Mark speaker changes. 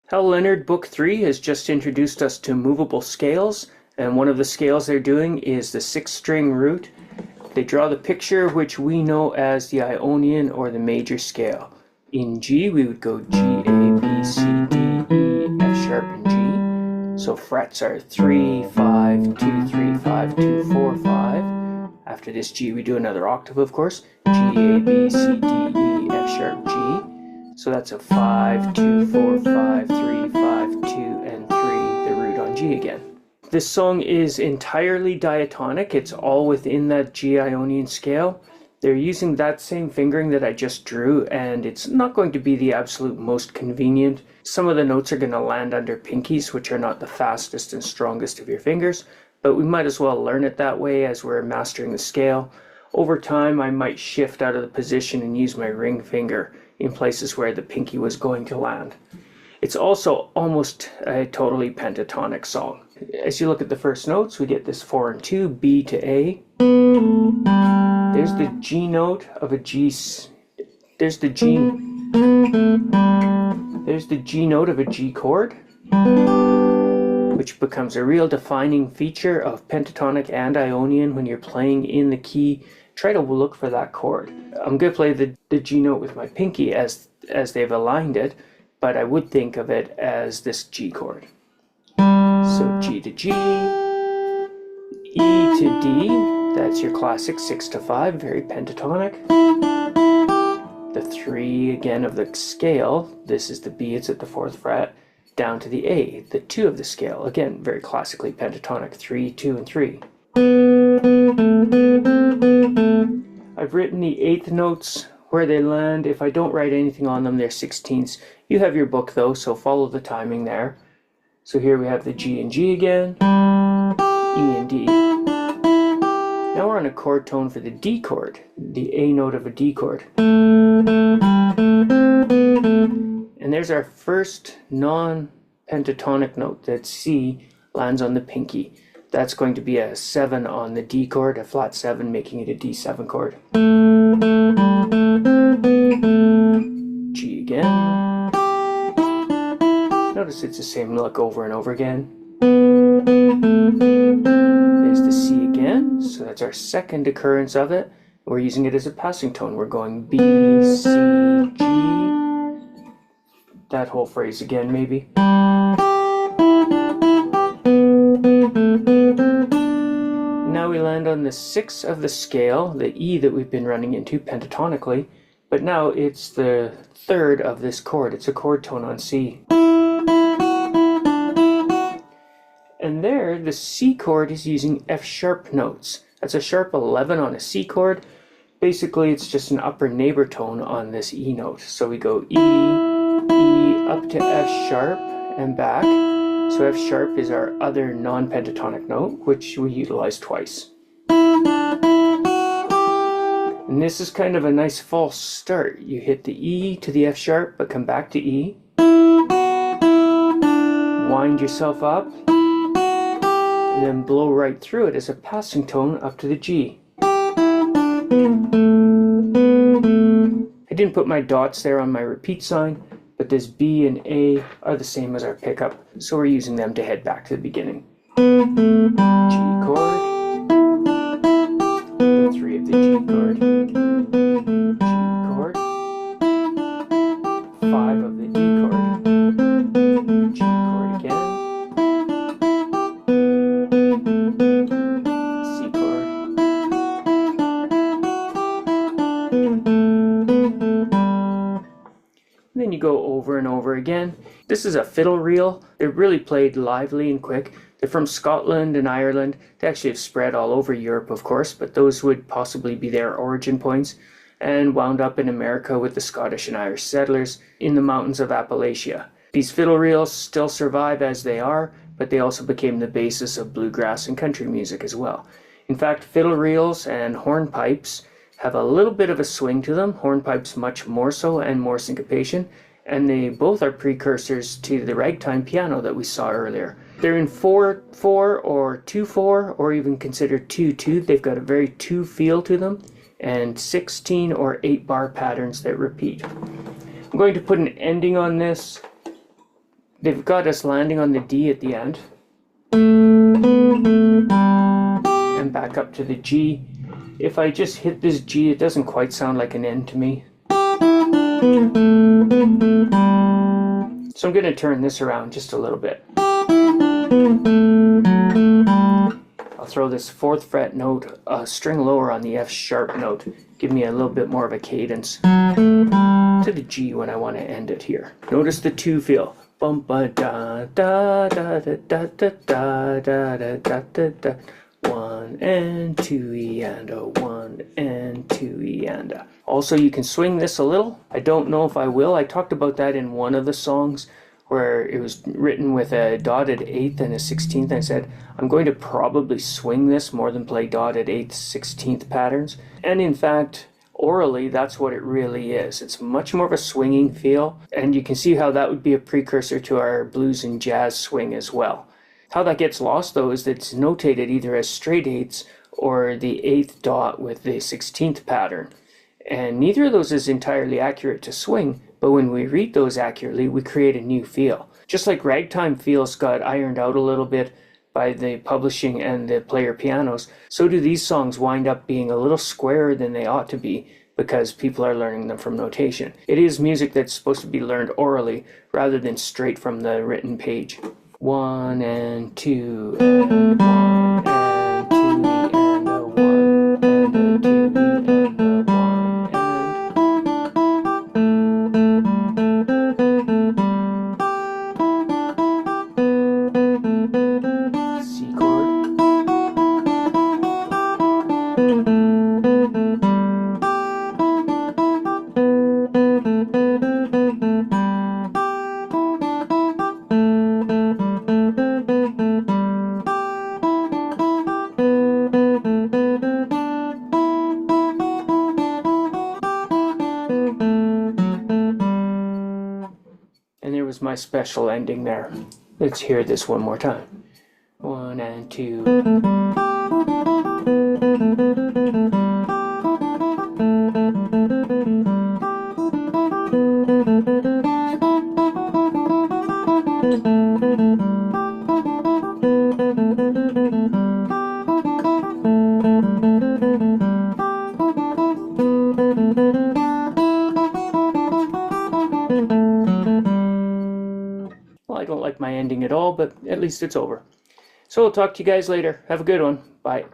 Speaker 1: Hal Leonard Book 3 has just introduced us to movable scales, and one of the scales they're doing is the 6-string root. They draw the picture which we know as the Ionian or the major scale. In G we would go G, A, B, C, D, E, F sharp, and G. So frets are 3, 5, 2, 3, 5, 2, 4, 5. After this G we do another octave, of course. G, A, B, C, D, E, F sharp, G. So that's a 5, 2, 4, 5, 3, 5, 2, and 3, the root on G again. This song is entirely diatonic. It's all within that G Ionian scale. They're using that same fingering that I just drew, and it's not going to be the absolute most convenient. Some of the notes are going to land under pinkies, which are not the fastest and strongest of your fingers, but we might as well learn it that way as we're mastering the scale. Over time, I might shift out of the position and use my ring finger in places where the pinky was going to land. It's also almost a totally pentatonic song. As you look at the first notes, we get this 4 and 2, B to A. There's the G note of a G. There's the G note of a G chord, which becomes a real defining feature of pentatonic and Ionian when you're playing in the key. Try to look for that chord. I'm going to play the G note with my pinky as they've aligned it, but I would think of it as this G chord. So G to G, E to D, that's your classic 6 to 5, very pentatonic. The 3 again of the scale, this is the B, it's at the 4th fret, down to the A, the 2 of the scale, again very classically pentatonic, 3, 2, and 3. I've written the 8th notes where they land. If I don't write anything on them, they're 16ths. You have your book though, so follow the timing there. So here we have the G and G again, E and D. Now we're on a chord tone for the D chord, the A note of a D chord. And there's our first non-pentatonic note, that C lands on the pinky. That's going to be a 7 on the D chord, a flat 7, making it a D7 chord. G again. Notice it's the same look over and over again. There's the C again, so that's our second occurrence of it. We're using it as a passing tone. We're going B, C, G. That whole phrase again, maybe. Now we land on the 6 of the scale, the E that we've been running into pentatonically, but now it's the 3rd of this chord. It's a chord tone on C. And there, the C chord is using F sharp notes. That's a sharp 11 on a C chord. Basically, it's just an upper neighbor tone on this E note. So we go E, E, up to F sharp, and back. So F sharp is our other non-pentatonic note, which we utilize twice. And this is kind of a nice false start. You hit the E to the F sharp, but come back to E. Wind yourself up, and then blow right through it as a passing tone up to the G. I didn't put my dots there on my repeat sign, but this B and A are the same as our pickup, so we're using them to head back to the beginning. G chord, the 3 of the G chord, G chord, 5 of the D chord, G chord again, C chord, and then you go over and over again. This is a fiddle reel. They're really played lively and quick. They're from Scotland and Ireland. They actually have spread all over Europe, of course, but those would possibly be their origin points, and wound up in America with the Scottish and Irish settlers in the mountains of Appalachia. These fiddle reels still survive as they are, but they also became the basis of bluegrass and country music as well. In fact, fiddle reels and hornpipes have a little bit of a swing to them, hornpipes much more so, and more syncopation, and they both are precursors to the ragtime piano that we saw earlier. They're in 4/4 or 2/4, or even considered 2/2. They've got a very 2 feel to them, and 16 or 8 bar patterns that repeat. I'm going to put an ending on this they've got us landing on the D at the end. And back up to the G. If I just hit this G, it doesn't quite sound like an N to me. So I'm going to turn this around just a little bit. I'll throw this 4th fret note a string lower on the F sharp note. Give me a little bit more of a cadence to the G when I want to end it here. Notice the 2 feel. Bum ba da da da da da da da da da da da. 1 and 2 E and a 1 and 2 E and a. Also, you can swing this a little. I don't know if I will. I talked about that in one of the songs where it was written with a dotted 8th and a 16th. I said, I'm going to probably swing this more than play dotted 8th, 16th patterns. And in fact, orally, that's what it really is. It's much more of a swinging feel. And you can see how that would be a precursor to our blues and jazz swing as well. How that gets lost, though, is that it's notated either as straight 8ths or the 8th dot with the 16th pattern. And neither of those is entirely accurate to swing, but when we read those accurately, we create a new feel. Just like ragtime feels got ironed out a little bit by the publishing and the player pianos, so do these songs wind up being a little squarer than they ought to be because people are learning them from notation. It is music that's supposed to be learned orally rather than straight from the written page. 1 and 2 and 1 and 2 and a 1 and a 2 and a 1 and C chord. And there was my special ending there. Let's hear this one more time. 1 and 2. Well, I don't like my ending at all, but at least it's over. So I'll talk to you guys later. Have a good one. Bye.